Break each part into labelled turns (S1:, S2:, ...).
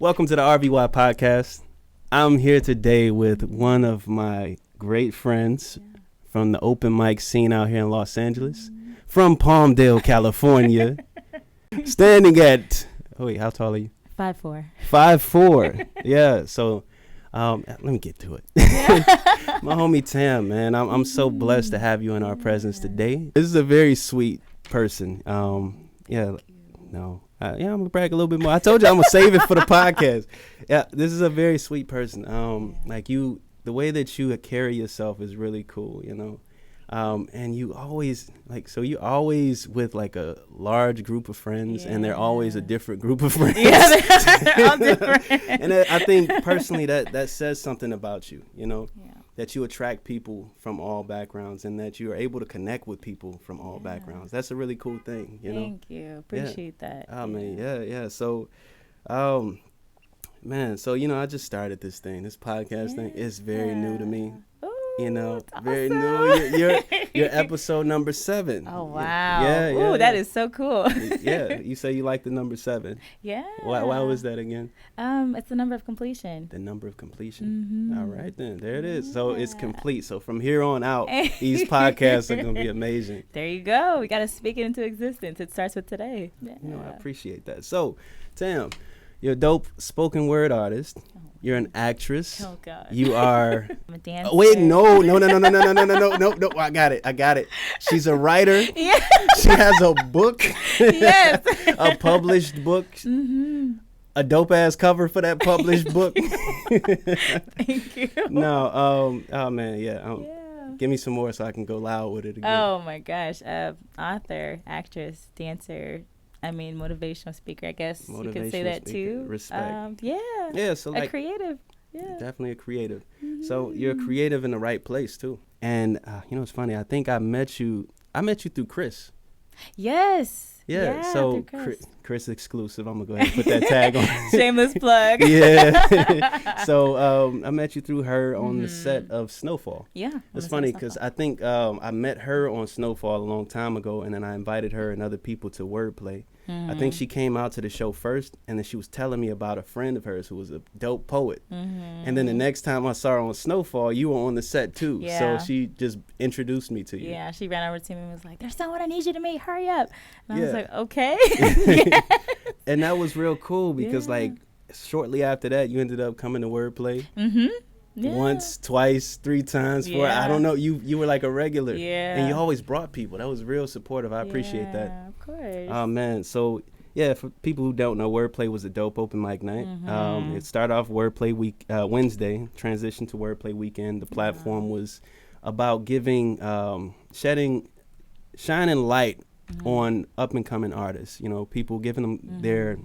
S1: Welcome to the RVY podcast. I'm here today with one of my great friends from the open mic scene out here in Los Angeles, from Palmdale, California, standing at, how tall are you?
S2: 5'4".
S1: 5'4". Yeah, so let me get to it. My homie Tam, man, I'm so blessed to have you in our presence today. This is a very sweet person. I'm gonna brag a little bit more. I told you I'm gonna save it for the podcast. Yeah, this is a very sweet person. Like you, the way that you carry yourself is really cool, you know. And you always you're always with like a large group of friends, and they're always a different group of friends.
S2: Yeah, they're all different.
S1: And I think personally that says something about you, you know. Yeah. That you attract people from all backgrounds, and that you are able to connect with people from all backgrounds. That's a really cool thing, you know.
S2: Thank you. Appreciate that.
S1: Oh, man, yeah. So, man, so, you know, I just started this podcast thing. It's very new to me.
S2: Ooh,
S1: you know, very
S2: awesome.
S1: new. You're episode number 7.
S2: Oh, wow.
S1: Yeah.
S2: Ooh, that is so cool.
S1: Yeah, you say you like the number 7.
S2: Yeah.
S1: Why was that again?
S2: It's the number of completion.
S1: The number of completion.
S2: Mm-hmm.
S1: All right, then. There it is. So it's complete. So from here on out, these podcasts are going to be amazing.
S2: There you go. We got to speak it into existence. It starts with today. Yeah.
S1: You know, I appreciate that. So, Tam, you're a dope spoken word artist. You're an actress.
S2: Oh, God.
S1: You are.
S2: I'm a dancer.
S1: Wait, no. I got it. She's a writer.
S2: Yeah.
S1: She has a book.
S2: Yes.
S1: A published book.
S2: Mm-hmm.
S1: A dope ass cover for that published book.
S2: Thank you.
S1: No. Oh man. Yeah. Give me some more so I can go loud with it again.
S2: Oh my gosh. Author, actress, dancer. I mean, motivational speaker, I guess you could say that
S1: speaker.
S2: too.
S1: Respect.
S2: Yeah,
S1: so
S2: a
S1: like
S2: creative. Yeah.
S1: Definitely a creative.
S2: Mm-hmm.
S1: So you're a creative in the right place too. And you know, it's funny. I think I met you through Chris.
S2: Yes.
S1: Yeah. So Chris exclusive. I'm gonna go ahead and put that tag on.
S2: Shameless plug.
S1: Yeah. So I met you through her on the set of Snowfall.
S2: Yeah.
S1: It's funny because I think I met her on Snowfall a long time ago, and then I invited her and other people to Wordplay. I think she came out to the show first, and then she was telling me about a friend of hers who was a dope poet. And then the next time I saw her on Snowfall, you were on the set too.
S2: Yeah.
S1: So she just introduced me to you.
S2: Yeah, she ran over to me and was like, "There's someone I need you to meet. Hurry up!" And I was like, "Okay."
S1: And that was real cool because like shortly after that, you ended up coming to Wordplay.
S2: Yeah.
S1: Once, twice, 3 times, 4. I don't know. You were like a regular.
S2: Yeah.
S1: And you always brought people. That was real supportive. I appreciate that.
S2: Yeah, of course.
S1: Oh, man. So, yeah, for people who don't know, Wordplay was a dope open mic night. It started off Wordplay week Wednesday, transitioned to Wordplay weekend. The platform was about giving, shining light on up-and-coming artists. You know, people giving them their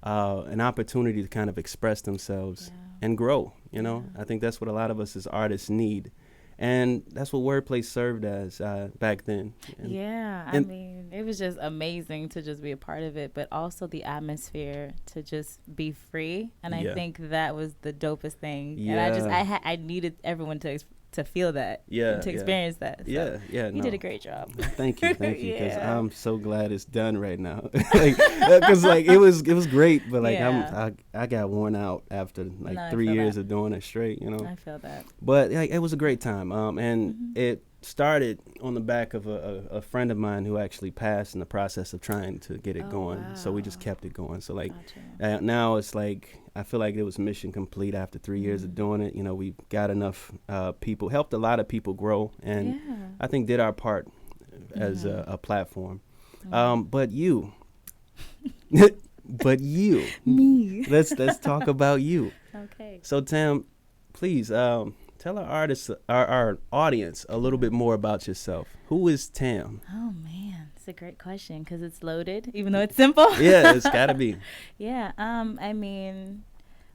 S1: an opportunity to kind of express themselves and grow. You know, I think that's what a lot of us as artists need. And that's what Wordplay served as back then.
S2: I mean, it was just amazing to just be a part of it, but also the atmosphere to just be free. And I think that was the dopest thing.
S1: Yeah.
S2: And I needed everyone to feel that, to experience that. So you did a great job.
S1: Thank you, because I'm so glad it's done right now. Because it was great, but I got worn out after 3 years of doing it straight. You know,
S2: I feel that.
S1: But it was a great time, and it started on the back of a friend of mine who actually passed in the process of trying to get it going. Wow. So we just kept it going. So now it's like I feel like it was mission complete after 3 years of doing it. You know, we got enough people, helped a lot of people grow, and I think did our part as a platform. But you,
S2: me.
S1: Let's talk about you.
S2: Okay.
S1: So Tam, please tell our audience a little bit more about yourself. Who is Tam?
S2: Oh man, it's a great question because it's loaded, even though it's simple.
S1: Yeah, it's gotta be.
S2: I mean,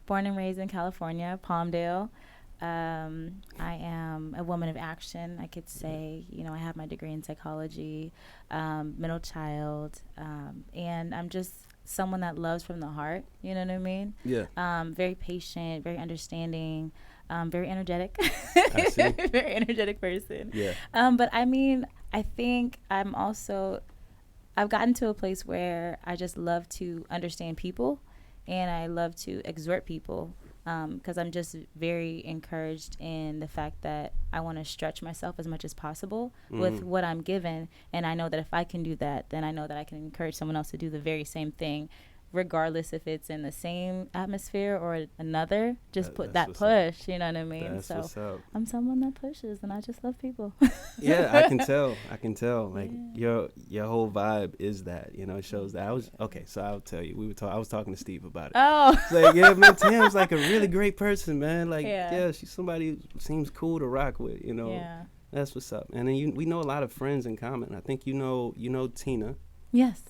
S2: born and raised in California, Palmdale. I am a woman of action, I could say. You know, I have my degree in psychology, middle child, and I'm just someone that loves from the heart. You know what I mean?
S1: Yeah.
S2: Very patient, very understanding. Very energetic.
S1: I see.
S2: Very energetic person.
S1: Yeah.
S2: But I mean, I think I've gotten to a place where I just love to understand people and I love to exhort people, because I'm just very encouraged in the fact that I want to stretch myself as much as possible with what I'm given. And I know that if I can do that, then I know that I can encourage someone else to do the very same thing, regardless if it's in the same atmosphere or another. Just put that push, you know what I mean?
S1: That's
S2: so
S1: what's up.
S2: I'm someone that pushes, and I just love people.
S1: Yeah, I can tell. Like your whole vibe is that, you know, it shows that. So I'll tell you, I was talking to Steve about it.
S2: Oh.
S1: It's like, yeah, man, Tam's like a really great person, man. Like, yeah, she's somebody who seems cool to rock with, you know.
S2: Yeah.
S1: That's what's up. And then we know a lot of friends in common. I think you know Tina.
S2: Yes.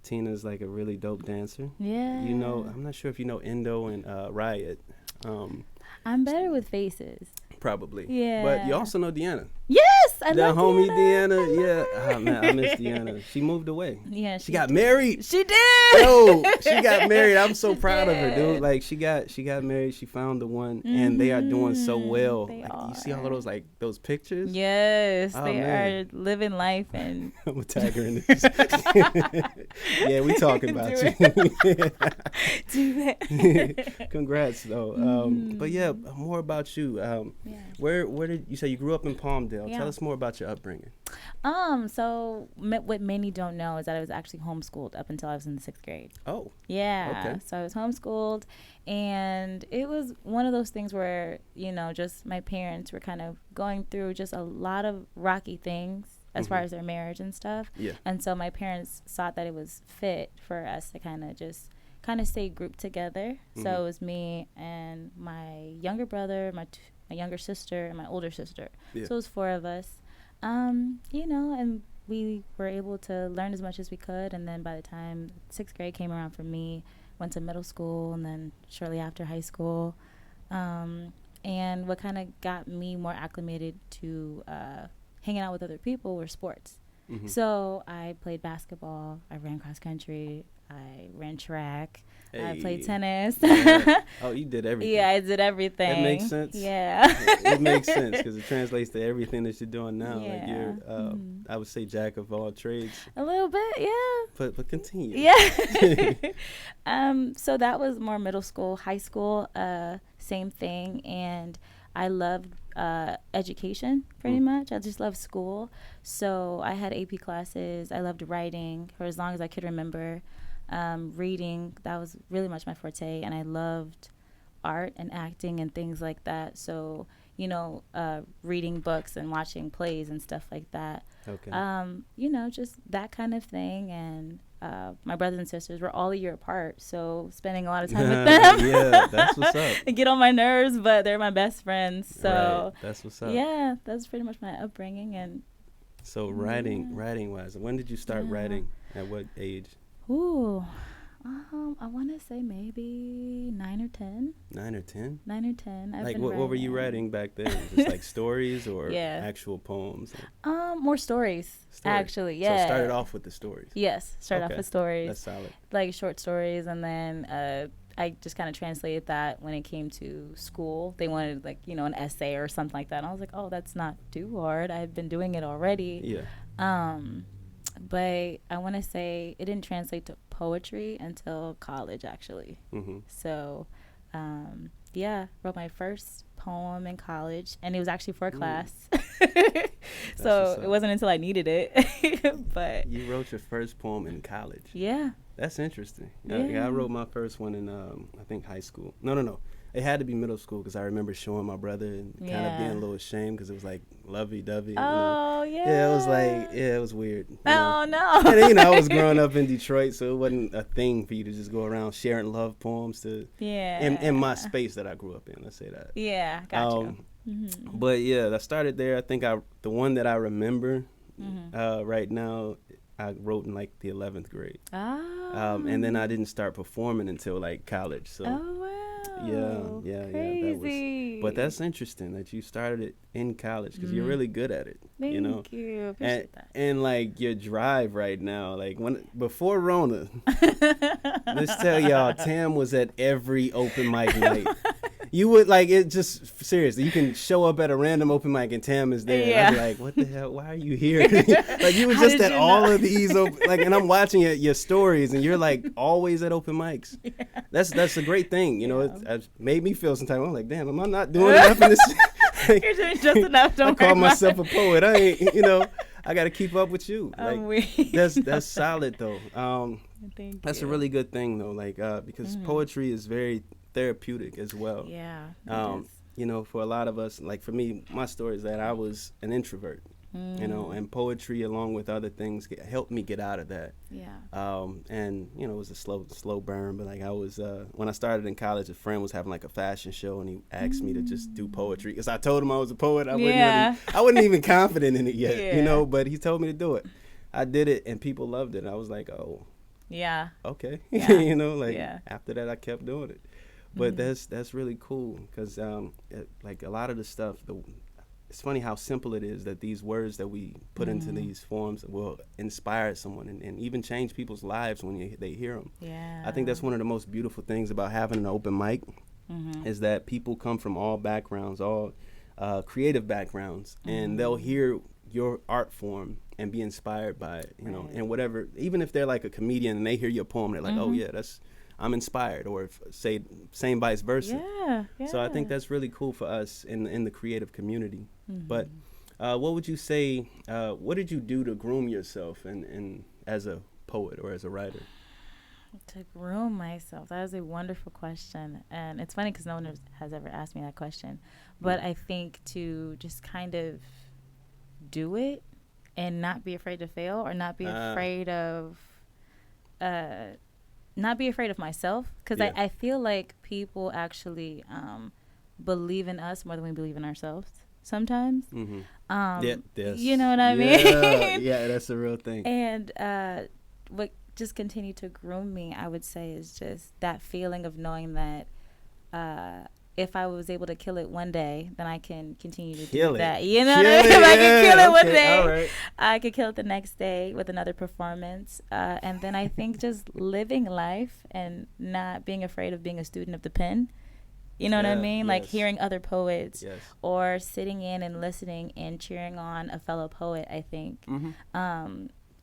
S1: Tina's like a really dope dancer.
S2: Yeah.
S1: You know, I'm not sure if you know Endo and Riot.
S2: I'm better with faces.
S1: Probably.
S2: Yeah.
S1: But you also know Deanna.
S2: Yes, I
S1: The
S2: love
S1: homie
S2: Deanna.
S1: Deanna. Yeah. Oh, man, I miss Deanna. She moved away.
S2: Yeah.
S1: She got married.
S2: She did.
S1: Yo, she got married. I'm so proud of her, dude. Like she got married. She found the one, and they are doing so well.
S2: They
S1: like,
S2: are.
S1: you see all of those pictures?
S2: Yes,
S1: Oh,
S2: they
S1: man.
S2: are living life, and
S1: I'm gonna tag her in this. Yeah, we talking about you.
S2: do that.
S1: Congrats, though. But yeah, more about you. Where did you say you grew up in Palmdale?
S2: Yeah.
S1: Tell us more about your upbringing.
S2: So what many don't know is that I was actually homeschooled up until I was in the 6th grade.
S1: Oh.
S2: Yeah.
S1: Okay.
S2: So I was homeschooled, and it was one of those things where, you know, just my parents were kind of going through just a lot of rocky things as far as their marriage and stuff.
S1: Yeah.
S2: And so my parents thought that it was fit for us to kind of stay grouped together. So it was me and my younger brother, my younger sister, and my older sister.
S1: Yeah.
S2: So it was 4 of us. You know, and we were able to learn as much as we could. And then by the time 6th grade came around for me, went to middle school, and then shortly after high school. And what kind of got me more acclimated to hanging out with other people were sports. So I played basketball, I ran cross country, I ran track, I played tennis.
S1: Yeah. Oh, you did everything.
S2: Yeah, I did everything.
S1: That makes sense.
S2: Yeah.
S1: It makes sense because it translates to everything that you're doing now.
S2: Yeah.
S1: Like you're, I would say, jack of all trades.
S2: A little bit, yeah.
S1: But continue.
S2: Yeah. So that was more middle school. High school, same thing. And I loved education pretty much. I just loved school. So I had AP classes. I loved writing for as long as I could remember. Reading, that was really much my forte. And I loved art and acting and things like that. So, you know, reading books and watching plays and stuff like that.
S1: Okay.
S2: You know, just that kind of thing. And my brothers and sisters were all a year apart, so spending a lot of time with them.
S1: Yeah, that's what's up.
S2: They get on my nerves, but they're my best friends. So
S1: right. That's what's up.
S2: yeah, that's pretty much my upbringing. And
S1: so writing wise, when did you start writing? At what age?
S2: ooh, I want to say maybe 9 or 10.
S1: 9 or 10?
S2: 9 or 10.
S1: Like what were you writing back then? Just like stories or actual poems?
S2: More stories. Actually. Yeah.
S1: So it started off with the stories.
S2: Yes, start off with stories.
S1: That's solid.
S2: Like short stories, and then I just kind of translated that when it came to school. They wanted, like, you know, an essay or something like that. And I was like, oh, that's not too hard. I've been doing it already.
S1: Yeah.
S2: But I want to say it didn't translate to poetry until college, actually. So, yeah, wrote my first poem in college, and it was actually for a class. So it wasn't until I needed it. But
S1: you wrote your first poem in college.
S2: Yeah.
S1: That's interesting.
S2: Yeah.
S1: I wrote my first one in, I think, high school. No. It had to be middle school because I remember showing my brother and kind of being a little ashamed because it was like lovey-dovey.
S2: Oh,
S1: you know? Yeah, it was like, it was weird.
S2: Oh, no.
S1: And, you know, I was growing up in Detroit, so it wasn't a thing for you to just go around sharing love poems to in my space that I grew up in. Let's say that.
S2: Yeah, gotcha.
S1: But yeah, I started there. I think the one that I remember right now, I wrote in like the 11th grade. And then I didn't start performing until like college. So.
S2: Oh, wow.
S1: Yeah.
S2: Crazy.
S1: But that's interesting that you started it in college because you're really good at it.
S2: Thank
S1: you know?
S2: you. Appreciate that.
S1: And like your drive right now, like before Rona, let's tell y'all, Tam was at every open mic night. You would like it. Just seriously, you can show up at a random open mic and Tam is there.
S2: Yeah.
S1: And I'd be like, what the hell? Why are you here? Like you were just at all of these and I'm watching your stories and you're like always at open mics. Yeah. That's a great thing. You know, it made me feel sometimes. I'm like, damn, am I not doing enough in this?
S2: Like, you're doing just enough. Don't
S1: I call myself a poet. I ain't, you know, I got to keep up with you. Like, that's solid though. That's a really good thing though. Like, because poetry is very therapeutic as well.
S2: Yeah.
S1: You know, for a lot of us, like for me, my story is that I was an introvert. You know, and poetry along with other things helped me get out of that.
S2: Yeah.
S1: And you know, it was a slow burn, but like I was when I started in college, a friend was having like a fashion show and he asked me to just do poetry because I told him I was a poet. I wasn't even confident in it yet, you know, but he told me to do it. I did it and people loved it. I was like, oh, yeah, okay. Yeah. You know, like after that I kept doing it. But that's really cool because like a lot of the stuff, it's funny how simple it is that these words that we put into these forms will inspire someone and even change people's lives when they hear them. Yeah. I think that's one of the most beautiful things about having an open mic is that people come from all backgrounds, all creative backgrounds, and they'll hear your art form and be inspired by it, you know, and whatever, even if they're like a comedian and they hear your poem, they're like, oh yeah, I'm inspired, or say same vice versa. Yeah. So I think that's really cool for us in the creative community. But what would you say? What did you do to groom yourself and as a poet or as a writer?
S2: To groom myself, that is a wonderful question, and it's funny because no one has ever asked me that question. But I think to just kind of do it and not be afraid to fail, or not be afraid of. Not be afraid of myself, because I feel like people actually believe in us more than we believe in ourselves sometimes. You know what I mean?
S1: Yeah, that's a real thing.
S2: And what just continued to groom me, I would say, is just that feeling of knowing that if I was able to kill it one day, then I can continue to do that. You know what I mean? If I can kill it one day, I could kill it the next day with another performance. And then I think just living life and not being afraid of being a student of the pen. You know what I mean? Like hearing other poets or sitting in and listening and cheering on a fellow poet, I think.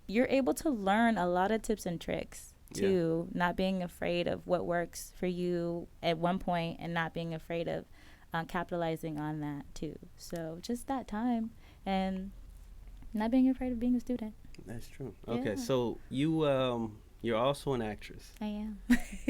S2: You're able to learn a lot of tips and tricks. Not being afraid of what works for you at one point and not being afraid of capitalizing on that too. So just that time and not being afraid of being a student.
S1: That's true. Okay, so you're also an actress.
S2: I am.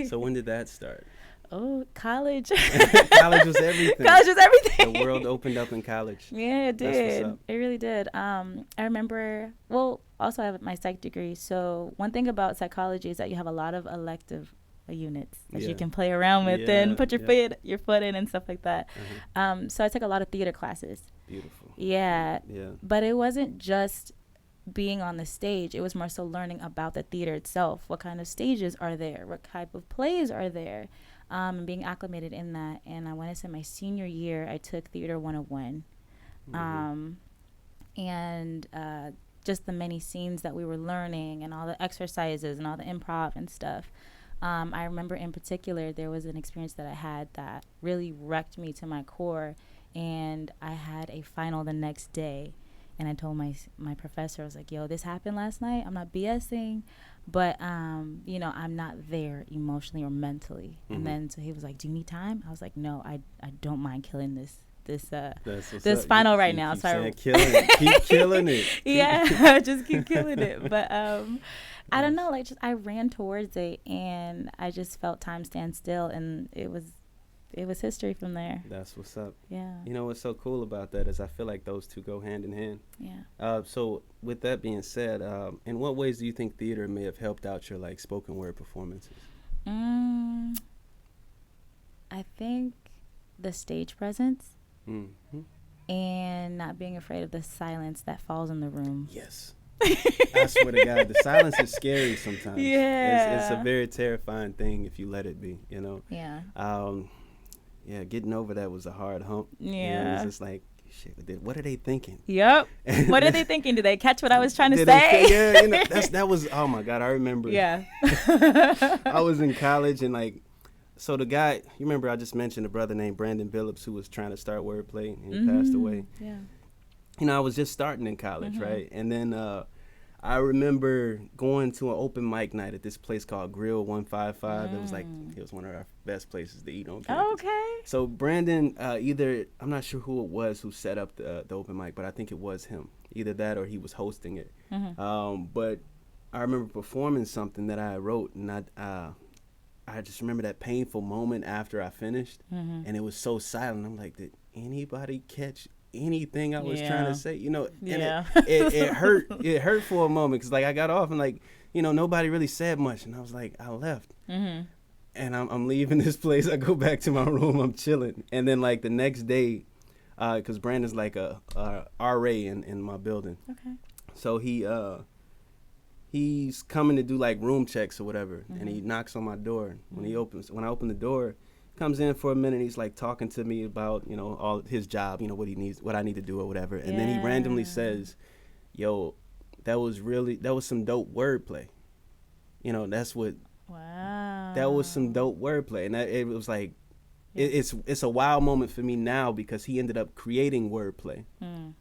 S1: So when did that start?
S2: Oh, college.
S1: College was everything.
S2: College was everything.
S1: The world opened up in college.
S2: Yeah, it did. That's what's up. It really did. I remember, also I have my psych degree. So one thing about psychology is that you have a lot of elective units that you can play around with and put your foot in and stuff like that. So I took a lot of theater classes.
S1: Beautiful.
S2: Yeah. But it wasn't just being on the stage. It was more so learning about the theater itself. What kind of stages are there? What type of plays are there? And being acclimated in that. And I want to say my senior year, I took Theater 101. And just the many scenes that we were learning and all the exercises and all the improv and stuff. I remember in particular, there was an experience that I had that really wrecked me to my core. And I had a final the next day. And I told my professor, I was like, yo, this happened last night. I'm not BSing. But, you know, I'm not there emotionally or mentally. And then so he was like, do you need time? I was like, no, I don't mind killing this final right now. Sorry.
S1: Keep killing it.
S2: Just keep killing it. But I don't know, like I ran towards it and I just felt time stand still, and it was history from there.
S1: That's what's up.
S2: Yeah.
S1: You know what's so cool about that is I feel like those two go hand in hand.
S2: Yeah.
S1: So with that being said, in what ways do you think theater may have helped out your like spoken word performances?
S2: I think the stage presence and not being afraid of the silence that falls in the room.
S1: Yes. I swear to God, the silence is scary sometimes.
S2: Yeah.
S1: It's a very terrifying thing if you let it be, you know?
S2: Yeah.
S1: Getting over that was a hard hump.
S2: Yeah.
S1: You know, it was just like, shit, what are they thinking?
S2: Yep. What are they thinking? Did they catch what I was trying to say?
S1: You know, that was, oh my God, I remember.
S2: Yeah.
S1: I was in college and like, So the guy, you remember I just mentioned a brother named Brandon Phillips who was trying to start wordplay and he passed away.
S2: Yeah.
S1: You know, I was just starting in college,
S2: Mm-hmm.
S1: right? And then I remember going to an open mic night at this place called Grill 155. It was one of our best places to eat on campus.
S2: Okay.
S1: So Brandon, I'm not sure who it was who set up the open mic, but I think it was him. Either that or he was hosting it.
S2: Mm-hmm.
S1: But I remember performing something that I wrote, and I just remember that painful moment after I finished,
S2: Mm-hmm.
S1: and it was so silent. I'm like, did anybody catch anything I was
S2: Yeah.
S1: trying to say? You know, and
S2: Yeah.
S1: it hurt. It hurt for a moment because like I got off and like, you know, nobody really said much, and I was like, I left.
S2: Mm-hmm.
S1: And I'm leaving this place. I go back to my room. I'm chilling. And then like the next day, because Brandon's like a RA in my building.
S2: Okay.
S1: So he's coming to do like room checks or whatever.
S2: Mm-hmm.
S1: And he knocks on my door. When I open the door, comes in for a minute. He's like talking to me about, you know, all his job, you know, what I need to do or whatever. And then he randomly says, yo, that was some dope wordplay. You know,
S2: Wow.
S1: that was some dope wordplay. And it was like, it's a wild moment for me now because he ended up creating wordplay.
S2: Mm.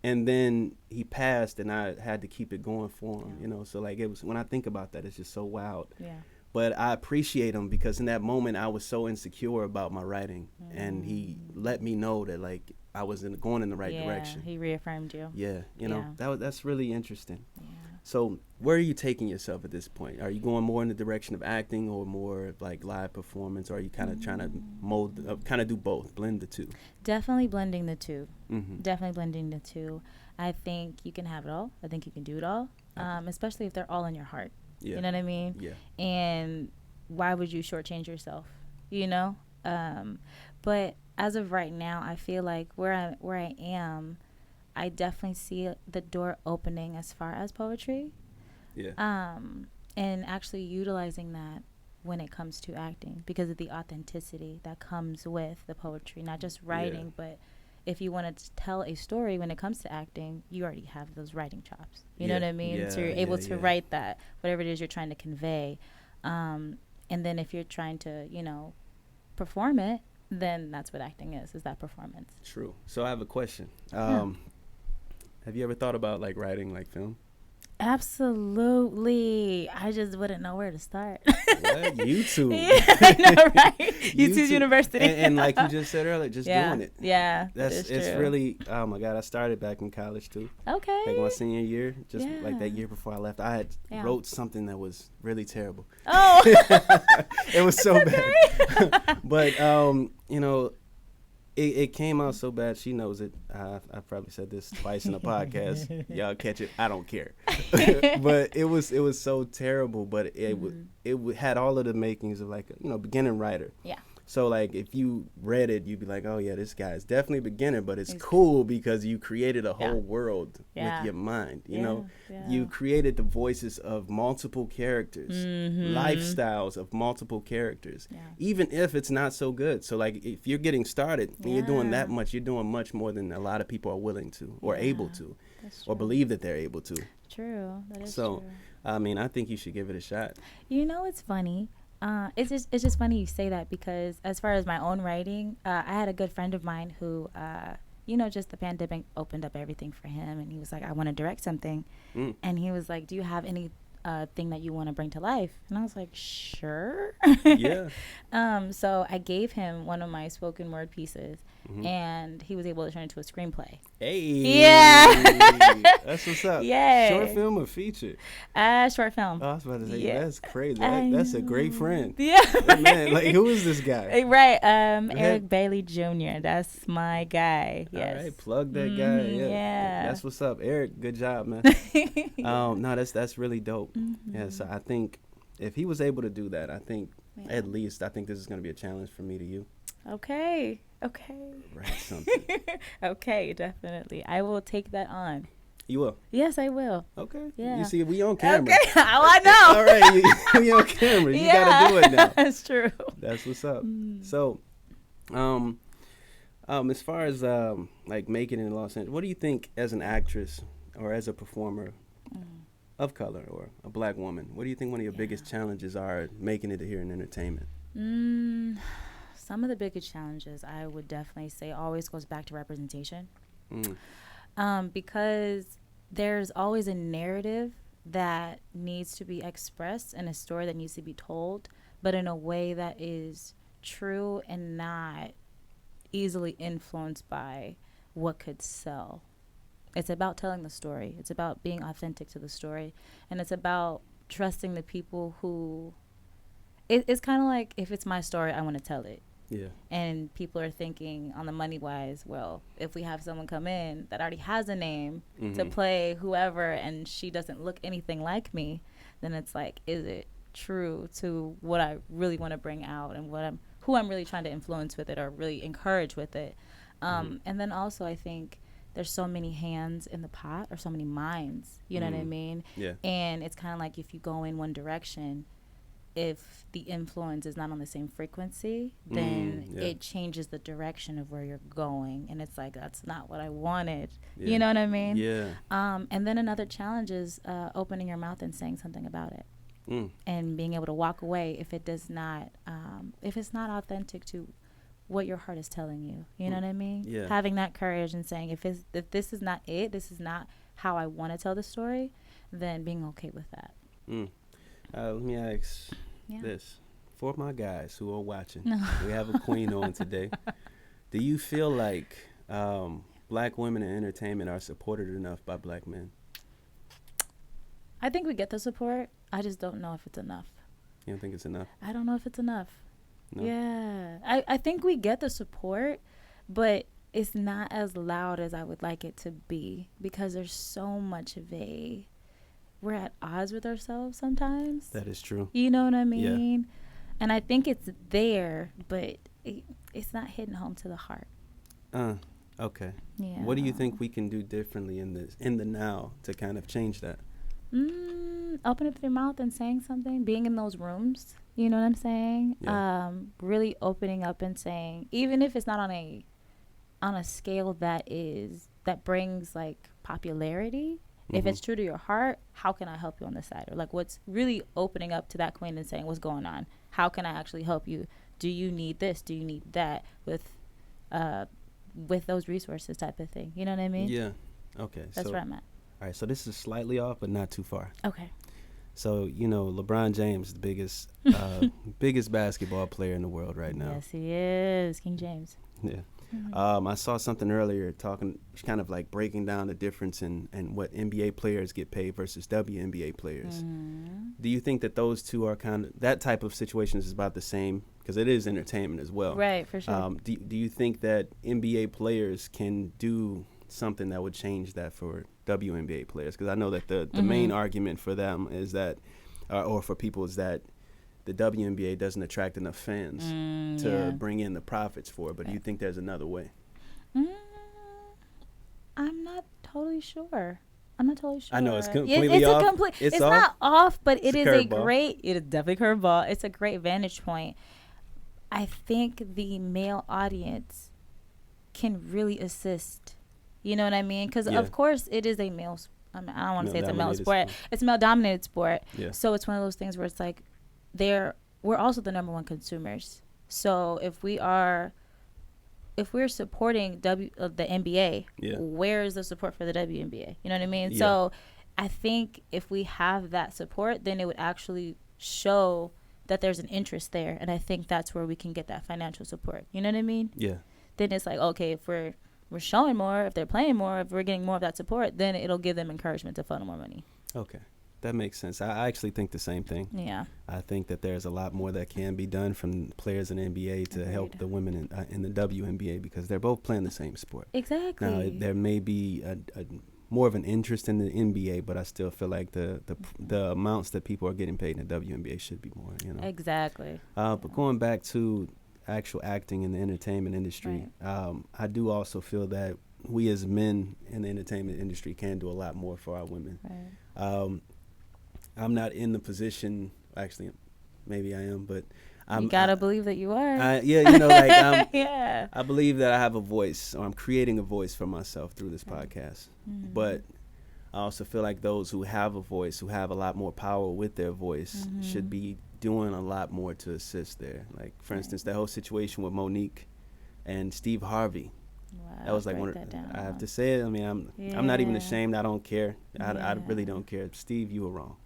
S1: And then he passed and I had to keep it going for him, you know. So like it was, when I think about that, it's just so wild.
S2: Yeah.
S1: But I appreciate him because in that moment I was so insecure about my writing, and he let me know that like I was going in the right direction.
S2: He reaffirmed you.
S1: Yeah, you know, that's really interesting.
S2: Yeah.
S1: So where are you taking yourself at this point? Are you going more in the direction of acting or more like live performance? Or are you kind of trying to kind of do both, blend the two?
S2: Definitely blending the two.
S1: Mm-hmm.
S2: Definitely blending the two. I think you can have it all. I think you can do it all, especially if they're all in your heart.
S1: Yeah.
S2: You know what I mean?
S1: Yeah.
S2: And why would you shortchange yourself? You know? But as of right now, I feel like where I am, I definitely see the door opening as far as poetry.
S1: Yeah.
S2: And actually utilizing that when it comes to acting because of the authenticity that comes with the poetry, not just writing, but if you want to tell a story when it comes to acting, you already have those writing chops. You know what I mean?
S1: Yeah,
S2: so you're able to write that, whatever it is you're trying to convey. And then if you're trying to, you know, perform it, then that's what acting is that performance.
S1: True. So I have a question. Have you ever thought about like writing like film?
S2: Absolutely. I just wouldn't know where to start.
S1: What? YouTube.
S2: Yeah, I know, right? YouTube University.
S1: And like you just said earlier, just doing it.
S2: Yeah.
S1: It's really, oh my God, I started back in college too.
S2: Okay.
S1: Like my senior year, just like that year before I left, I had wrote something that was really terrible.
S2: Oh.
S1: It was so bad. But, you know, it came out so bad. She knows it. I've probably said this twice in a podcast. Y'all catch it. I don't care. But it was so terrible. But it had all of the makings of like a, you know, beginning writer.
S2: Yeah.
S1: So like if you read it, you'd be like, oh yeah, this guy is definitely a beginner, but it's cool because you created a whole world with your mind. You know, you created the voices of multiple characters, lifestyles of multiple characters, even if it's not so good. So like if you're getting started and you're doing that much, you're doing much more than a lot of people are willing to or able to or believe that they're able to.
S2: True. That is
S1: so,
S2: true.
S1: I mean, I think you should give it a shot.
S2: You know, it's funny. It's just funny you say that because as far as my own writing, I had a good friend of mine who, you know, just the pandemic opened up everything for him, and he was like, I want to direct something, and he was like, do you have any thing that you want to bring to life? And I was like, sure.
S1: Yeah.
S2: So I gave him one of my spoken word pieces, and he was able to turn it into a screenplay.
S1: Hey.
S2: Yeah.
S1: That's what's up.
S2: Yeah.
S1: Short film or feature?
S2: Short film.
S1: Oh, I was about to say, that's crazy. That's a great friend.
S2: Yeah.
S1: Man, like, who is this guy?
S2: Right. Eric Bailey Jr. That's my guy. Yes.
S1: All right. Plug that guy. Yeah. That's what's up. Eric, good job, man. No, that's really dope. Yeah, so I think if he was able to do that, I think at least I think this is going to be a challenge from me to you.
S2: Okay.
S1: Write something.
S2: Okay, definitely. I will take that on.
S1: You will?
S2: Yes, I will.
S1: Okay.
S2: Yeah.
S1: You see, we on camera.
S2: Okay. Oh, I know.
S1: All right. We on camera. You got to do it now.
S2: That's true.
S1: That's what's up. So, as far as like making it in Los Angeles, what do you think as an actress or as a performer of color or a black woman, what do you think one of your biggest challenges are making it here in entertainment?
S2: Mm, some of the biggest challenges I would definitely say always goes back to representation.
S1: Mm.
S2: Because there's always a narrative that needs to be expressed and a story that needs to be told, but in a way that is true and not easily influenced by what could sell. It's about telling the story. It's about being authentic to the story. And it's about trusting the people who. It's kind of like, if it's my story, I want to tell it.
S1: Yeah.
S2: And people are thinking on the money wise, well, if we have someone come in that already has a name to play whoever and she doesn't look anything like me, then it's like, is it true to what I really want to bring out and who I'm really trying to influence with it or really encourage with it. And then also I think there's so many hands in the pot, or so many minds, you know what I mean?
S1: Yeah.
S2: And it's kind of like, if you go in one direction, if the influence is not on the same frequency, then it changes the direction of where you're going. And it's like, that's not what I wanted.
S1: Yeah.
S2: You know what I mean?
S1: Yeah.
S2: And then another challenge is opening your mouth and saying something about it. And being able to walk away if it does not, if it's not authentic to what your heart is telling you. You know what I mean?
S1: Yeah.
S2: Having that courage and saying, if this is not it, this is not how I want to tell the story, then being okay with that.
S1: Let me ask this. For my guys who are watching, we have a queen on today. Do you feel like black women in entertainment are supported enough by black men?
S2: I think we get the support. I just don't know if it's enough.
S1: You don't think it's enough?
S2: I don't know if it's enough.
S1: No?
S2: Yeah. I think we get the support, but it's not as loud as I would like it to be, because there's so much of we're at odds with ourselves sometimes.
S1: That is true.
S2: You know what I mean?
S1: Yeah.
S2: And I think it's there, but it's not hitting home to the heart.
S1: Okay.
S2: Yeah.
S1: What do you think we can do differently in the now to kind of change that?
S2: Open up your mouth and saying something, being in those rooms, you know what I'm saying?
S1: Yeah.
S2: Really opening up and saying, even if it's not on a scale that brings like popularity, if it's true to your heart, how can I help you on this side? Or like, what's really opening up to that queen and saying, what's going on? How can I actually help you? Do you need this? Do you need that? With those resources type of thing. You know what I mean?
S1: Yeah. Okay.
S2: That's where I'm at.
S1: All right. So this is slightly off, but not too far.
S2: Okay.
S1: So, LeBron James is the biggest biggest basketball player in the world right now.
S2: Yes, he is. King James.
S1: Yeah. I saw something earlier kind of like breaking down the difference in what NBA players get paid versus WNBA players. Do you think that those two are kind of, that type of situation is about the same? Because it is entertainment as well.
S2: Right, for sure.
S1: Do you think that NBA players can do something that would change that for WNBA players? Because I know that the main argument for them is that, or for people, is that the WNBA doesn't attract enough fans to bring in the profits for it. But do you think there's another way?
S2: I'm not totally sure.
S1: I know it's completely off.
S2: It's not off, but it is definitely curveball. It's a great vantage point. I think the male audience can really assist. You know what I mean? Because of course it is a male. I don't want to say it's a male sport. It's a male dominated sport. Yeah. So it's one of those things where it's like, we're also the number one consumers. So if we're supporting the NBA, where is the support for the WNBA? You know what I mean? Yeah. So I think if we have that support, then it would actually show that there's an interest there. And I think that's where we can get that financial support. You know what I mean? Yeah. Then it's like, okay, if we're showing more, if they're playing more, if we're getting more of that support, then it'll give them encouragement to funnel more money. Okay.
S1: That makes sense. I actually think the same thing. Yeah. I think that there's a lot more that can be done from players in the NBA to help the women in the WNBA, because they're both playing the same sport. Exactly. Now, there may be a more of an interest in the NBA, but I still feel like the amounts that people are getting paid in the WNBA should be more, Exactly. But going back to actual acting in the entertainment industry, I do also feel that we as men in the entertainment industry can do a lot more for our women. Right. I'm not in the position, actually, maybe I am, but
S2: you gotta believe that you are.
S1: Yeah. I believe that I have a voice, or I'm creating a voice for myself through this podcast. But I also feel like those who have a voice, who have a lot more power with their voice, should be doing a lot more to assist there. Like, for instance, that whole situation with Monique and Steve Harvey.
S2: Wow,
S1: That was like one. I have to say it. I mean, I'm not even ashamed. I don't care. I really don't care. Steve, you were wrong.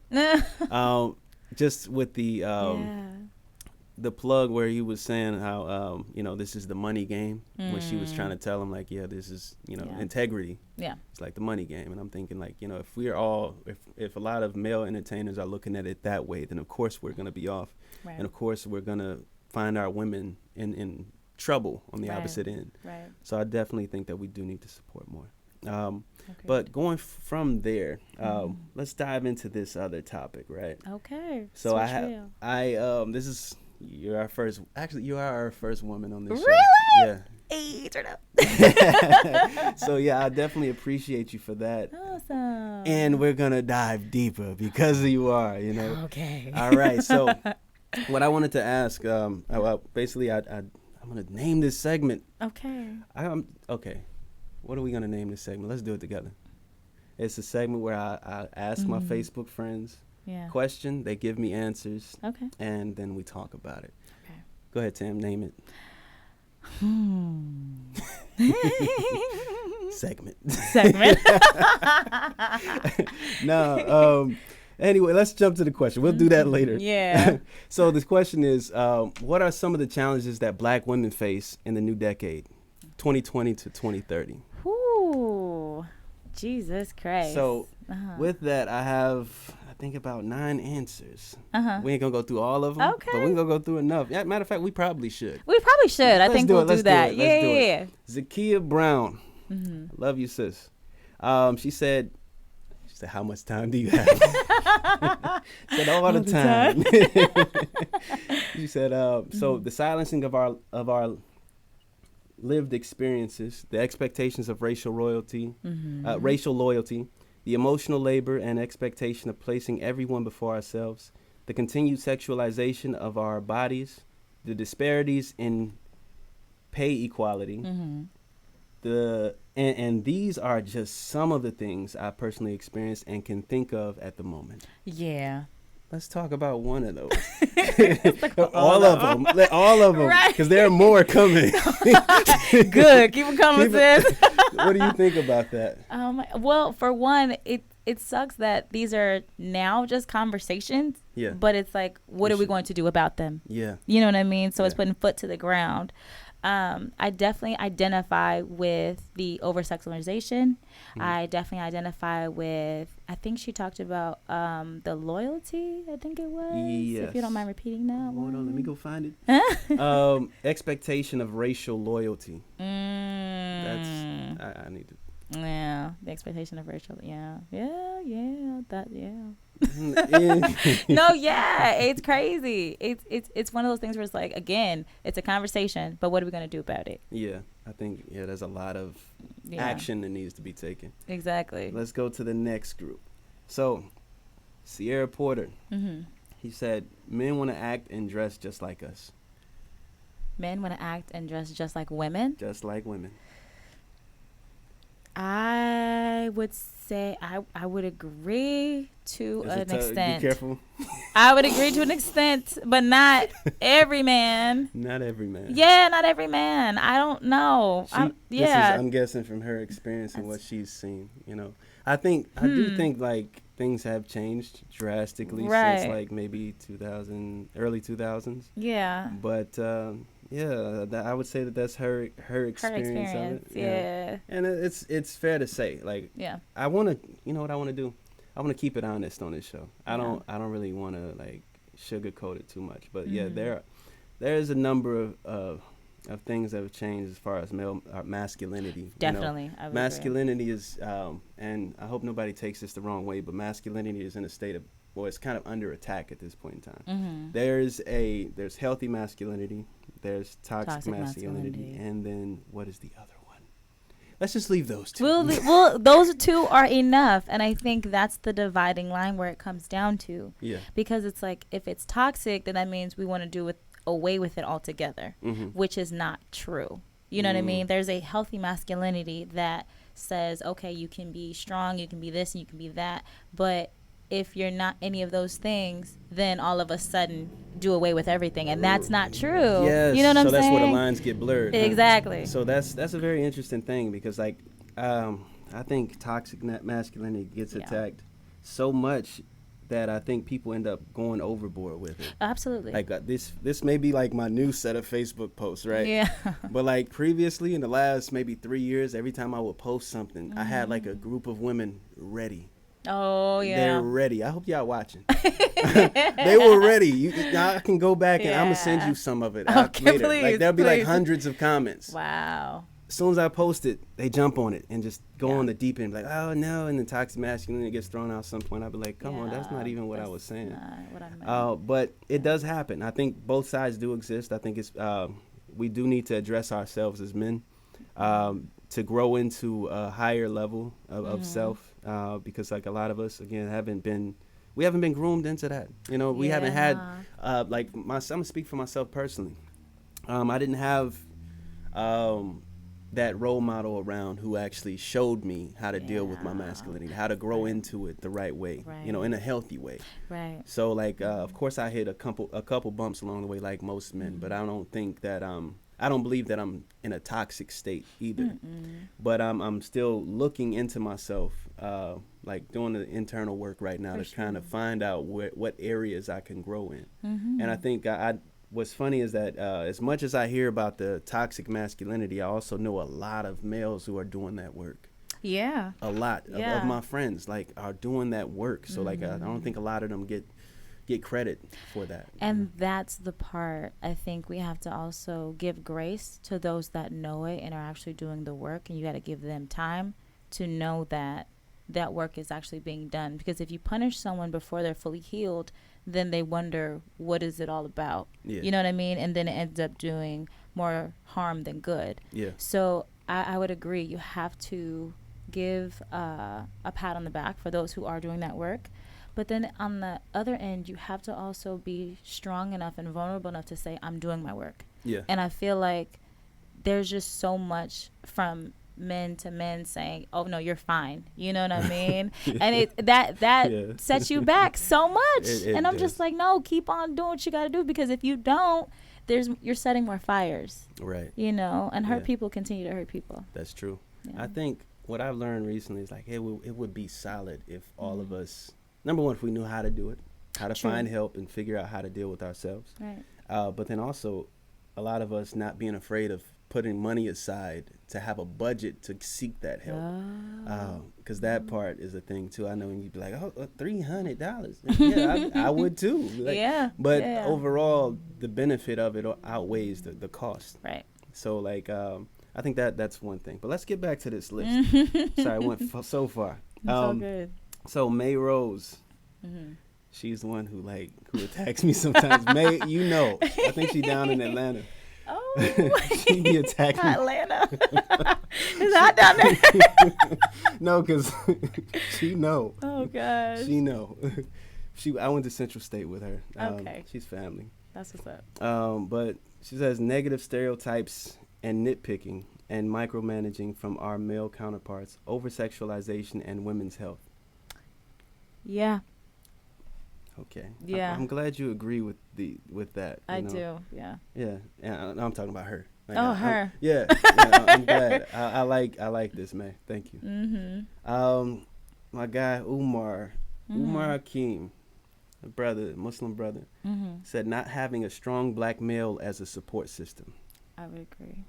S1: Just with the plug where he was saying how this is the money game, when she was trying to tell him like, this is integrity. Yeah, it's like the money game. And I'm thinking like, if we're all if a lot of male entertainers are looking at it that way, then of course we're gonna be off, and of course we're gonna find our women in trouble on the opposite end. Right. So I definitely think that we do need to support more. But going from there, let's dive into this other topic, right? Okay. So this is you are our first woman on this show.
S2: Really?
S1: Yeah.
S2: Hey, turn up.
S1: So I definitely appreciate you for that.
S2: Awesome.
S1: And we're gonna dive deeper because you are,
S2: Okay.
S1: All right. So what I wanted to ask, basically, I'm gonna name this segment.
S2: Okay.
S1: Okay. What are we gonna name this segment? Let's do it together. It's a segment where I ask my Facebook friends question. They give me answers. Okay. And then we talk about it. Okay. Go ahead, Tam. Name it. Segment. No. Anyway, let's jump to the question. We'll do that later.
S2: Yeah.
S1: So the question is, what are some of the challenges that Black women face in the new decade, 2020 to 2030?
S2: Ooh, Jesus Christ.
S1: So with that, I have, I think, about 9 answers. We ain't going to go through all of them, but we're going to go through enough. Yeah, matter of fact, we probably should.
S2: I think we'll do that.
S1: Yeah. Zakiya Brown. Love you, sis. She said, how much time do you have? Said all the time. She said, so the silencing of our lived experiences, the expectations of racial loyalty, the emotional labor and expectation of placing everyone before ourselves, the continued sexualization of our bodies, the disparities in pay equality, and these are just some of the things I personally experienced and can think of at the moment.
S2: Yeah.
S1: Let's talk about one of those. All of them, because there are more coming.
S2: Good, keep them coming, sis.
S1: What do you think about that?
S2: Well, for one, it sucks that these are now just conversations. Yeah. But it's like, what are we going to do about them? Yeah. You know what I mean? So it's putting foot to the ground. I definitely identify with the over-sexualization. I definitely identify with, I think she talked about the loyalty, I think it was. Yes. If you don't mind repeating that.
S1: Hold on, let me go find it. Expectation of racial loyalty. That's, I need to.
S2: Yeah, the expectation of racial, No, it's crazy. It's one of those things where it's like, again, it's a conversation, but what are we going to do about it? Yeah, I think,
S1: there's a lot of action that needs to be taken.
S2: Exactly.
S1: Let's go to the next group. So, Sierra Porter, he said, men want to act and dress just like us.
S2: Men want to act and dress just like women?
S1: Just like women.
S2: I would say I would agree to an extent.
S1: Be careful.
S2: I would agree to an extent, but not every man.
S1: Not every man.
S2: Yeah, not every man. I don't know.
S1: I'm guessing from her experience and what she's seen. I do think like things have changed drastically since like maybe early 2000s. Yeah. But I would say that's her experience of it. Yeah. And it's fair to say, like, I want to, what I want to do? I want to keep it honest on this show. I don't really want to like sugarcoat it too much, but there's a number of things that have changed as far as male masculinity.
S2: Definitely.
S1: Masculinity is, and I hope nobody takes this the wrong way, but masculinity is in a state of, it's kind of under attack at this point in time. There's healthy masculinity, there's toxic masculinity, and then what is the other one? Let's just leave those two.
S2: Well, those two are enough, and I think that's the dividing line where it comes down to. Yeah. Because it's like, if it's toxic, then that means we want to do away with it altogether, which is not true. You know what I mean? There's a healthy masculinity that says, okay, you can be strong, you can be this, and you can be that, but if you're not any of those things, then all of a sudden do away with everything, and that's not true.
S1: Yes.
S2: You know what I'm
S1: so that's
S2: saying?
S1: where the lines get blurred. Huh?
S2: Exactly.
S1: So that's a very interesting thing because like I think toxic masculinity gets attacked so much that I think people end up going overboard with it.
S2: Absolutely.
S1: Like this may be like my new set of Facebook posts, right?
S2: Yeah.
S1: But like previously in the last maybe 3 years, every time I would post something, I had like a group of women ready.
S2: Oh yeah.
S1: They're ready. I hope y'all watching. They were ready. I can go back and I'm gonna send you some of it
S2: Okay,
S1: later.
S2: please,
S1: Like there'll be
S2: please.
S1: like hundreds of comments.
S2: Wow.
S1: As soon as I post it, they jump on it and just go on the deep end, like, oh no, and then toxic masculinity gets thrown out at some point. I'll be like, come on, that's not even what I was saying.
S2: Not what I meant.
S1: But it does happen. I think both sides do exist. I think it's we do need to address ourselves as men to grow into a higher level of self because like a lot of us, again, we haven't been groomed into that. You know, we haven't had, like, I'm going to speak for myself personally. I didn't have that role model around who actually showed me how to deal with my masculinity, how to grow into it the right way, you know, in a healthy way.
S2: Right.
S1: So, like, of course, I hit a couple bumps along the way, like most men, but I don't think that I don't believe that I'm in a toxic state either. But I'm still looking into myself, like doing the internal work right now to kind of find out what areas I can grow in. And I think what's funny is that as much as I hear about the toxic masculinity, I also know a lot of males who are doing that work.
S2: Yeah.
S1: A lot of my friends like are doing that work. So like I don't think a lot of them get credit for that.
S2: And that's the part I think we have to also give grace to those that know it and are actually doing the work, and you got to give them time to know that that work is actually being done, because if you punish someone before they're fully healed, then they wonder, what is it all about? You know what I mean? And then it ends up doing more harm than good. So I would agree, you have to give a pat on the back for those who are doing that work. But then on the other end, you have to also be strong enough and vulnerable enough to say, I'm doing my work. And I feel like there's just so much from men to men saying, oh no, you're fine, you know what I mean? And that sets you back so much. And I'm just like, no, keep on doing what you got to do, because if you don't, you're setting more fires,
S1: right?
S2: You know, and hurt people continue to hurt people.
S1: That's true. I think what I've learned recently is like, it would be solid if all of us, number one, if we knew how to do it, how to find help and figure out how to deal with ourselves, but then also a lot of us not being afraid of putting money aside to have a budget to seek that help, because that part is a thing too. I know when you'd be like, oh, $300, yeah, I would too. Like, but overall, the benefit of it outweighs the cost. Right. So like, I think that's one thing. But let's get back to this list. Sorry, I went so far.
S2: It's all good.
S1: So May Rose, she's the one who attacks me sometimes. May, you know, I think she's down in Atlanta.
S2: Oh,
S1: she be attacking
S2: Atlanta. It's hot down there.
S1: No, because she know.
S2: Oh gosh.
S1: She know. I went to Central State with her.
S2: Okay.
S1: She's family.
S2: That's what's up.
S1: But she says negative stereotypes and nitpicking and micromanaging from our male counterparts, over-sexualization, and women's health.
S2: Yeah.
S1: Okay.
S2: Yeah.
S1: I'm glad you agree with that.
S2: I do. Yeah.
S1: Yeah. And I'm talking about her. Like
S2: her.
S1: I'm glad. I like this, man. Thank you. My guy Umar Hakim, a brother, Muslim brother, said not having a strong black male as a support system.
S2: I would agree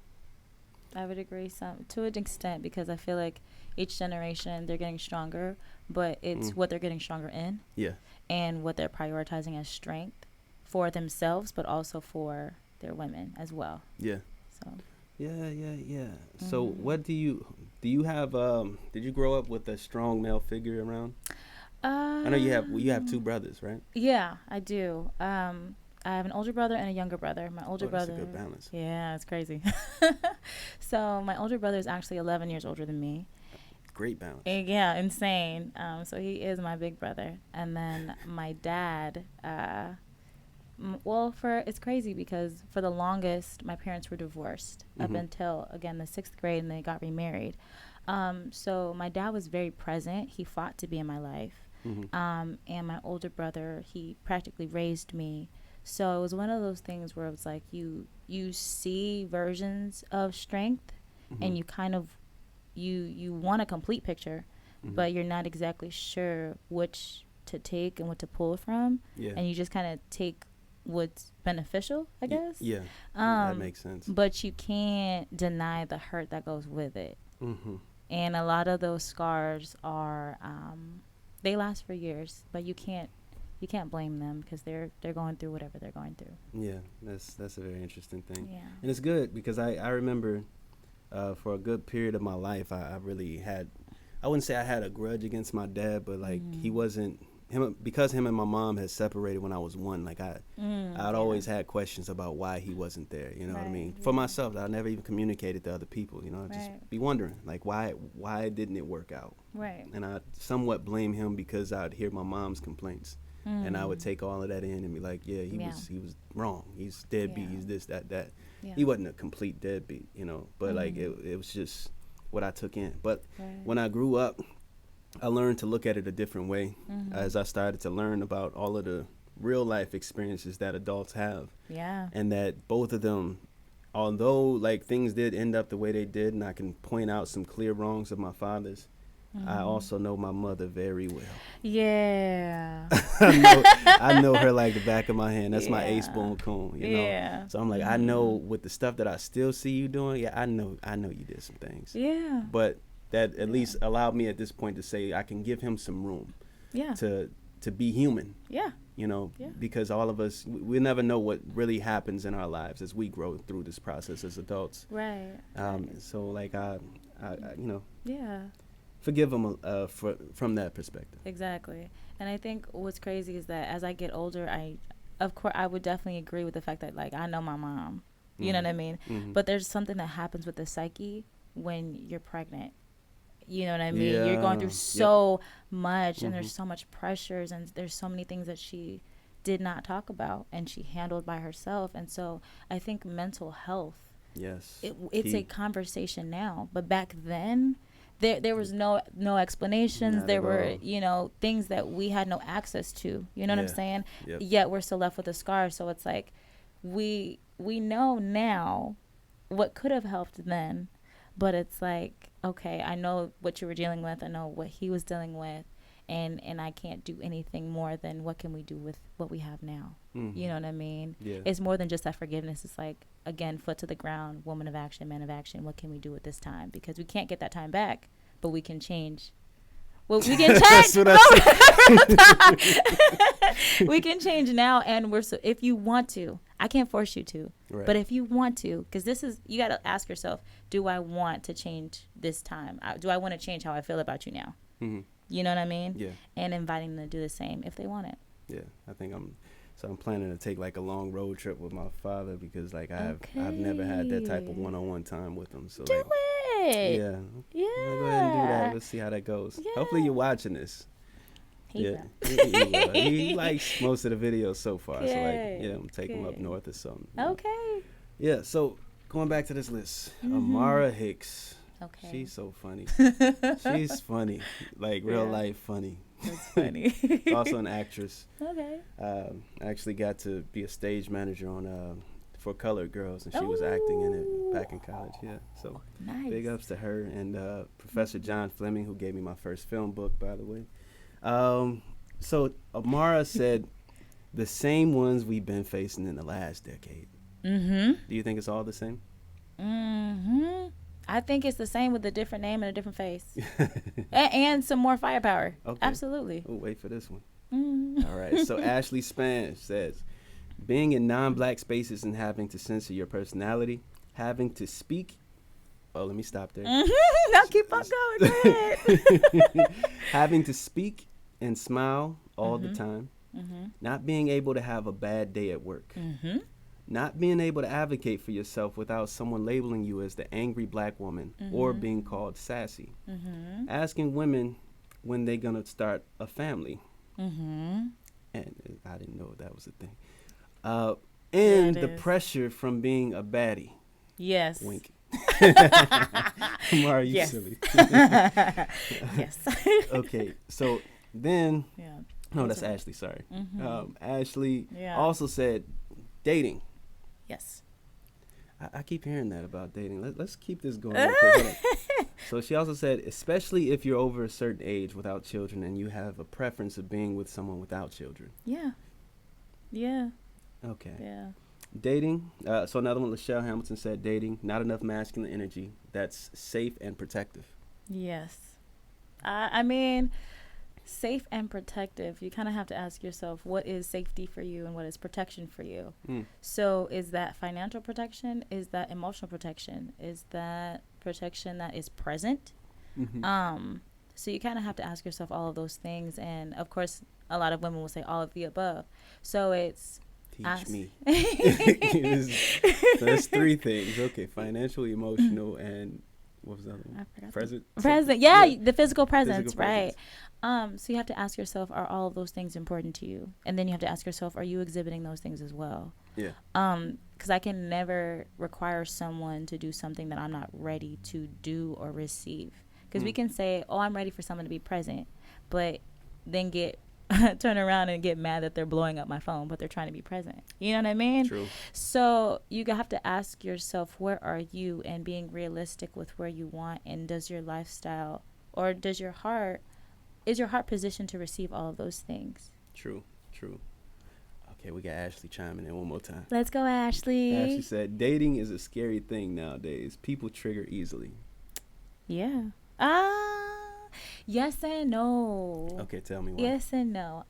S2: to an extent, because I feel like each generation they're getting stronger, but it's what they're getting stronger in. Yeah. And what they're prioritizing as strength for themselves, but also for their women as well. Yeah. So. Yeah.
S1: So what do you have? Did you grow up with a strong male figure around? I know you have two brothers, right?
S2: Yeah, I do. I have an older brother and a younger brother. My older brother.
S1: That's a good balance.
S2: Yeah, it's crazy. So my older brother is actually 11 years older than me.
S1: Great balance.
S2: Yeah, insane. So he is my big brother. And then my dad, it's crazy because for the longest, my parents were divorced up until, again, the 6th grade, and they got remarried. So my dad was very present. He fought to be in my life. And my older brother, he practically raised me. So it was one of those things where it was like you see versions of strength, and you kind of you want a complete picture, but you're not exactly sure which to take and what to pull from, and you just kind of take what's beneficial, I guess.
S1: That makes sense.
S2: But you can't deny the hurt that goes with it. And a lot of those scars are they last for years, but you can't blame them because they're going through whatever they're going through.
S1: Yeah, that's a very interesting thing.
S2: Yeah.
S1: And it's good because I remember for a good period of my life I really had, I wouldn't say I had a grudge against my dad, but like he wasn't because him and my mom had separated when I was 1. Like I'd always had questions about why he wasn't there. You know what I mean? For myself, I never even communicated to other people. You know, I'd just be wondering like why didn't it work out?
S2: Right.
S1: And I somewhat blame him because I'd hear my mom's complaints, and I would take all of that in and be like, he was wrong. He's deadbeat. He's this that. He wasn't a complete deadbeat, you know. But like it was just what I took in. But when I grew up, I learned to look at it a different way as I started to learn about all of the real life experiences that adults have. Yeah. And that both of them, although like things did end up the way they did, and I can point out some clear wrongs of my father's, I also know my mother very well.
S2: Yeah.
S1: I know her like the back of my hand. That's my ace boom coon, you know. Yeah. So I'm like, I know with the stuff that I still see you doing, I know you did some things. Yeah. But that at least allowed me at this point to say I can give him some room to be human. Yeah. You know, because all of us, we never know what really happens in our lives as we grow through this process as adults. Right. So like I you know. Yeah. Forgive him from that perspective.
S2: Exactly. And I think what's crazy is that as I get older, of course I would definitely agree with the fact that like I know my mom. You know what I mean? But there's something that happens with the psyche when you're pregnant. You know what I mean? You're going through so much, and there's so much pressures, and there's so many things that she did not talk about and she handled by herself. And so I think mental health, it's a conversation now, but back then there was no explanations. Not there were all. You know, things that we had no access to, you know what I'm saying? Yet we're still left with a scar. So it's like we know now what could have helped then, but it's like, okay, I know what you were dealing with, I know what he was dealing with, and I can't do anything more than what can we do with what we have now. You know what I mean? It's more than just that forgiveness. It's like, again, foot to the ground, woman of action, man of action. What can we do with this time? Because we can't get that time back, but we can change. Well, we can change. We can change now, and if you want to. I can't force you to, but if you want to, because you got to ask yourself, do I want to change this time? Do I want to change how I feel about you now? You know what I mean? Yeah. And inviting them to do the same if they want it.
S1: Yeah, I think I'm planning to take like a long road trip with my father because like I've never had that type of one-on-one time with him. So
S2: do it.
S1: Yeah. Yeah. Go ahead and do that. Let's see how that goes. Yeah. Hopefully you're watching this. He likes most of the videos so far. Good. So like, I'm taking him up north or something. Okay. Yeah. So going back to this list, Amara Hicks. Okay. She's so funny. She's funny, like real life funny.
S2: That's funny.
S1: Also an actress. Okay. I actually got to be a stage manager on for Colored Girls, and she was acting in it back in college. Yeah. So nice. Big ups to her and Professor John Fleming, who gave me my first film book, by the way. So Amara said the same ones we've been facing in the last decade. Do you think it's all the same?
S2: I think it's the same with a different name and a different face. and some more firepower. Okay. Absolutely.
S1: We'll wait for this one. All right. So Ashley Span says, being in non-black spaces and having to censor your personality, having to speak. Oh, let me stop there.
S2: Now keep on going. Go ahead.
S1: Having to speak and smile all the time. Not being able to have a bad day at work. Not being able to advocate for yourself without someone labeling you as the angry black woman or being called sassy. Asking women when they're going to start a family. And I didn't know that was a thing. And the pressure from being a baddie.
S2: Yes.
S1: Wink. Amara, you silly.
S2: Yes.
S1: Okay, so Then,
S2: Yeah.
S1: no, that's Ashley. Sorry. Ashley
S2: Yeah.
S1: also said dating.
S2: Yes.
S1: I keep hearing that about dating. Let's keep this going real quick. Hold on. So she also said, especially if you're over a certain age without children and you have a preference of being with someone without children.
S2: Yeah. Yeah.
S1: Okay.
S2: Yeah.
S1: Dating. So another one, Lachelle Hamilton said, dating, not enough masculine energy that's safe and protective.
S2: Yes. I mean, safe and protective, you kind of have to ask yourself, what is safety for you and what is protection for you? So is that financial protection? Is that emotional protection? Is that protection that is present? So you kind of have to ask yourself all of those things. And of course, a lot of women will say all of the above. So it's
S1: Teach me. So that's three things. Okay, financial, emotional, and what was the other one?
S2: I forgot.
S1: Present.
S2: Yeah, the physical presence,
S1: Physical
S2: right?
S1: presence.
S2: So you have to ask yourself, are all of those things important to you? And then you have to ask yourself, are you exhibiting those things as well?
S1: Yeah.
S2: Because I can never require someone to do something that I'm not ready to do or receive. Because we can say, oh, I'm ready for someone to be present, but then turn around and get mad that they're blowing up my phone, but they're trying to be present. You know what I mean?
S1: True.
S2: So you have to ask yourself, where are you, and being realistic with where you want, and does your lifestyle or is your heart positioned to receive all of those things?
S1: True. Okay, we got Ashley chiming in one more time.
S2: Let's go, Ashley.
S1: Ashley said, dating is a scary thing nowadays. People trigger easily.
S2: Yeah. Yes and no.
S1: Okay, tell me why.
S2: Yes and no.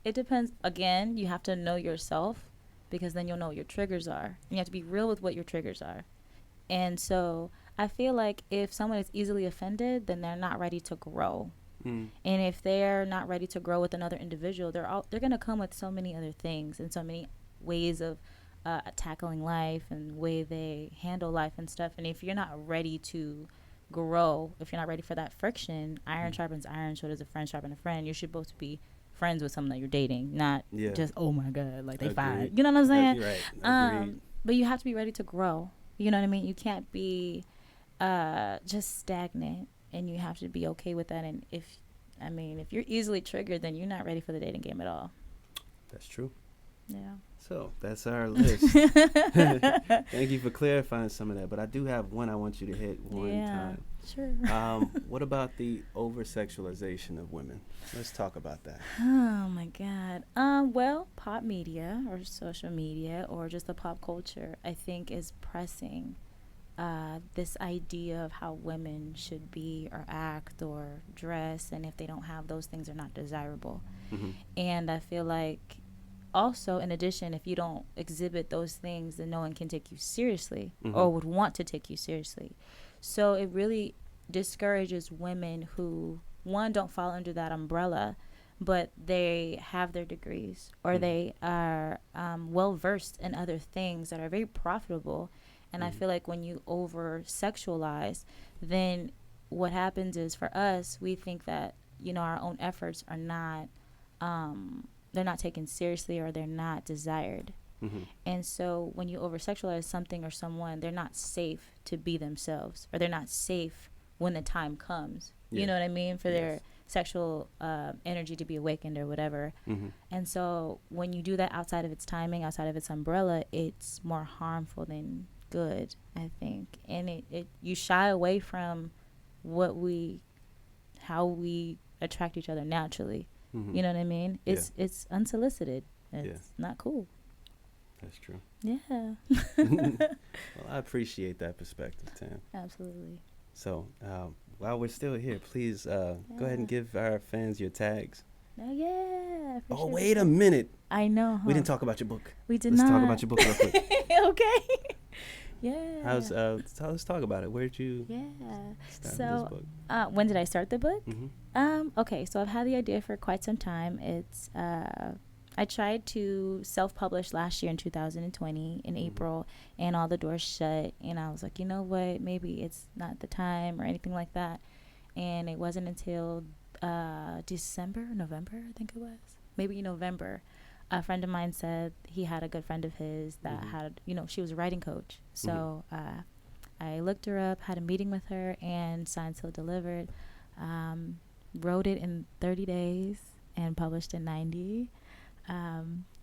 S2: It depends. Again, you have to know yourself, because then you'll know what your triggers are. And you have to be real with what your triggers are. And so I feel like if someone is easily offended, then they're not ready to grow. And if they're not ready to grow with another individual, they're going to come with so many other things and so many ways of tackling life and way they handle life and stuff. And if you're not ready to grow, if you're not ready for that friction, iron sharpens iron, so does a friend sharpen a friend. You're supposed to be friends with someone that you're dating, not just, oh my God, like they fine. You know what I'm saying?
S1: Right.
S2: But you have to be ready to grow. You know what I mean? You can't be just stagnant, and you have to be okay with that. And if you're easily triggered, then you're not ready for the dating game at all.
S1: That's true.
S2: Yeah.
S1: So that's our list. Thank you for clarifying some of that. But I do have one I want you to hit one time.
S2: Sure.
S1: What about the over-sexualization of women? Let's talk about that.
S2: Oh my God. Well, pop media or social media or just the pop culture, I think, is pressing this idea of how women should be or act or dress, and if they don't have those things, they're not desirable. And I feel like also, in addition, if you don't exhibit those things, then no one can take you seriously or would want to take you seriously. So it really discourages women who, one, don't fall under that umbrella, but they have their degrees or they are well versed in other things that are very profitable. And I feel like when you over sexualize, then what happens is, for us, we think that, our own efforts are not, they're not taken seriously or they're not desired. And so when you over sexualize something or someone, they're not safe to be themselves, or they're not safe when the time comes. You know what I mean? For their sexual energy to be awakened or whatever. And so when you do that outside of its timing, outside of its umbrella, it's more harmful than good, I think. And you shy away from how we attract each other naturally. You know what I mean? It's unsolicited. It's not cool.
S1: That's true.
S2: Yeah.
S1: Well, I appreciate that perspective, Tam.
S2: Absolutely.
S1: So while we're still here, please go ahead and give our fans your tags.
S2: Yeah.
S1: Oh, wait a minute.
S2: I know.
S1: We didn't talk about your book.
S2: We did
S1: Let's
S2: not.
S1: talk about your book real quick.
S2: Okay. Yeah.
S1: Let's talk about it. Where did you start this book?
S2: When did I start the book? Okay, so I've had the idea for quite some time. It's I tried to self-publish last year in 2020 in April, and all the doors shut. And I was like, you know what? Maybe it's not the time or anything like that. And it wasn't until November, I think it was. Maybe November. A friend of mine said he had a good friend of his that had, she was a writing coach. So I looked her up, had a meeting with her, and signed, sealed, delivered. wrote it in 30 days and published in 90.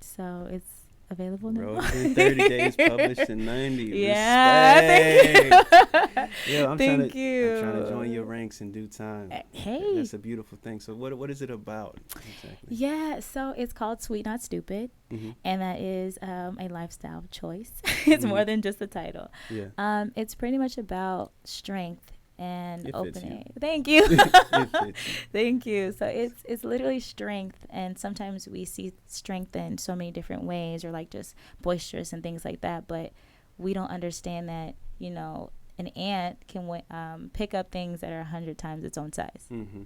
S2: So it's available now.
S1: Wrote it in 30 days, published in 90.
S2: Yeah,
S1: Respect.
S2: thank you.
S1: Yeah, I'm
S2: Thank
S1: trying to join your ranks in due time.
S2: Hey.
S1: That's a beautiful thing. So what is it about exactly?
S2: Yeah, so it's called Sweet Not Stupid,
S1: Mm-hmm.
S2: and that is a lifestyle choice. It's more than just a title.
S1: Yeah.
S2: It's pretty much about strength and
S1: It fits
S2: opening.
S1: you.
S2: Thank you.
S1: It fits you.
S2: Thank you. So it's literally strength, and sometimes we see strength in so many different ways, or like just boisterous and things like that. But we don't understand that an ant can pick up things that are 100 times its own size.
S1: Mm-hmm.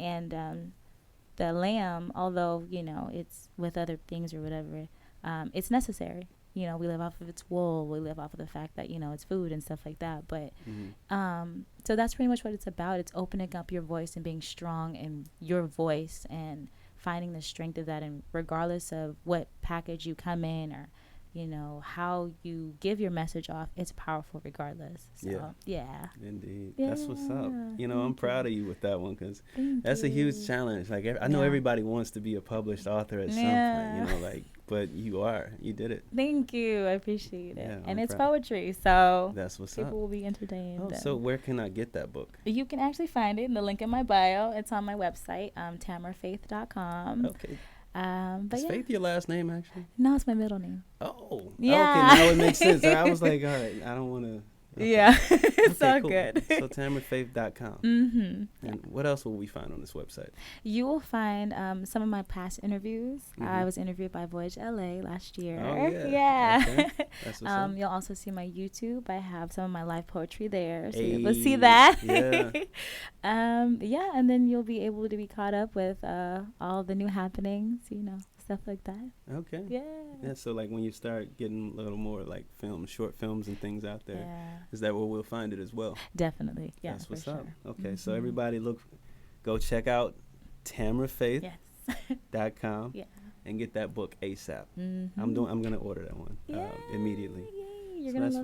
S2: And the lamb, although it's with other things or whatever, it's necessary. We live off of its wool. We live off of the fact that it's food and stuff like that. But so that's pretty much what it's about. It's opening up your voice and being strong in your voice and finding the strength of that. And regardless of what package you come in, or how you give your message off, it's powerful regardless. So yeah.
S1: Indeed.
S2: Yeah.
S1: That's what's up. I'm proud of you with that one, because that's a
S2: you.
S1: huge challenge. Like, I know everybody wants to be a published author at some point, but you did it.
S2: Thank you. I appreciate it.
S1: Yeah,
S2: and
S1: I'm
S2: it's
S1: proud.
S2: poetry, so
S1: That's what's
S2: people
S1: up.
S2: will be entertained.
S1: Oh, so where can I get that book?
S2: You can actually find it in the link in my bio. It's on my website, tamarafaith.com.
S1: Okay.
S2: But
S1: Is Faith your last name, actually?
S2: No, it's my middle name.
S1: Oh.
S2: Yeah.
S1: Okay, now it makes sense. I was like, all right, I don't want to. Okay.
S2: Yeah, it's
S1: Okay,
S2: all
S1: cool.
S2: good.
S1: So tamarafaith.com.
S2: Mm-hmm.
S1: And what else will we find on this website?
S2: You will find some of my past interviews.
S1: Mm-hmm.
S2: I was interviewed by Voyage LA last year.
S1: Oh, yeah.
S2: Yeah.
S1: Okay. That's what's up.
S2: You'll also see my YouTube. I have some of my live poetry there, so
S1: Hey,
S2: you'll see that.
S1: yeah.
S2: Yeah, and then you'll be able to be caught up with all the new happenings, stuff like that.
S1: Okay.
S2: Yeah.
S1: Yeah, so like when you start getting a little more like short films and things out there,
S2: Yeah.
S1: is that where we'll find it as well?
S2: Definitely. Yeah.
S1: That's
S2: for
S1: what's up.
S2: sure.
S1: Okay, so
S2: Mhm.
S1: everybody go check out tamarafaith.com
S2: Yes.
S1: and get that book ASAP.
S2: Mm-hmm.
S1: I'm gonna order that one immediately.
S2: Yay. You're
S1: So
S2: gonna
S1: that's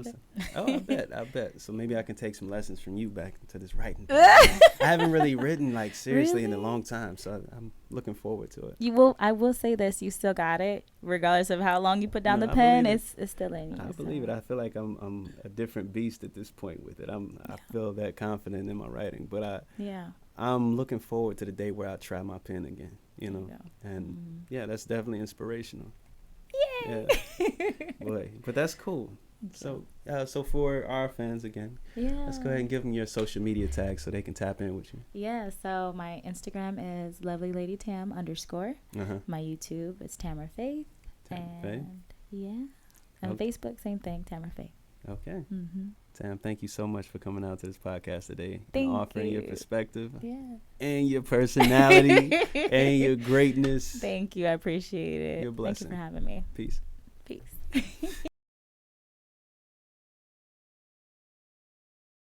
S2: love
S1: what's
S2: it.
S1: I bet. So maybe I can take some lessons from you back into this writing. I haven't really written like seriously in a
S2: Really?
S1: long time, so I'm looking forward to it.
S2: I will say this: you still got it, regardless of how long you put down
S1: No,
S2: the
S1: I
S2: pen.
S1: believe
S2: It's still in you.
S1: I believe it. I feel like I'm a different beast at this point with it. I feel that confident in my writing, but
S2: Yeah.
S1: I'm looking forward to the day where I try my pen again.
S2: There you go.
S1: And yeah, that's definitely inspirational.
S2: Yay.
S1: Yeah, boy, but that's cool. So for our fans again,
S2: Yeah.
S1: let's go ahead and give them your social media tags so they can tap in with you.
S2: Yeah. So my Instagram is lovelyladytam_.
S1: Uh-huh.
S2: My YouTube is Tamara Faith.
S1: Tamara Faith.
S2: And yeah. And
S1: Okay.
S2: Facebook, same thing, Tamara Faith.
S1: Okay.
S2: Mm-hmm.
S1: Tam, thank you so much for coming out to this podcast today
S2: Thank
S1: and offering your
S2: you.
S1: perspective
S2: Yeah.
S1: and your personality and your greatness.
S2: Thank you. I appreciate it.
S1: You're a
S2: Thank you
S1: blessing.
S2: for having me.
S1: Peace.
S2: Peace.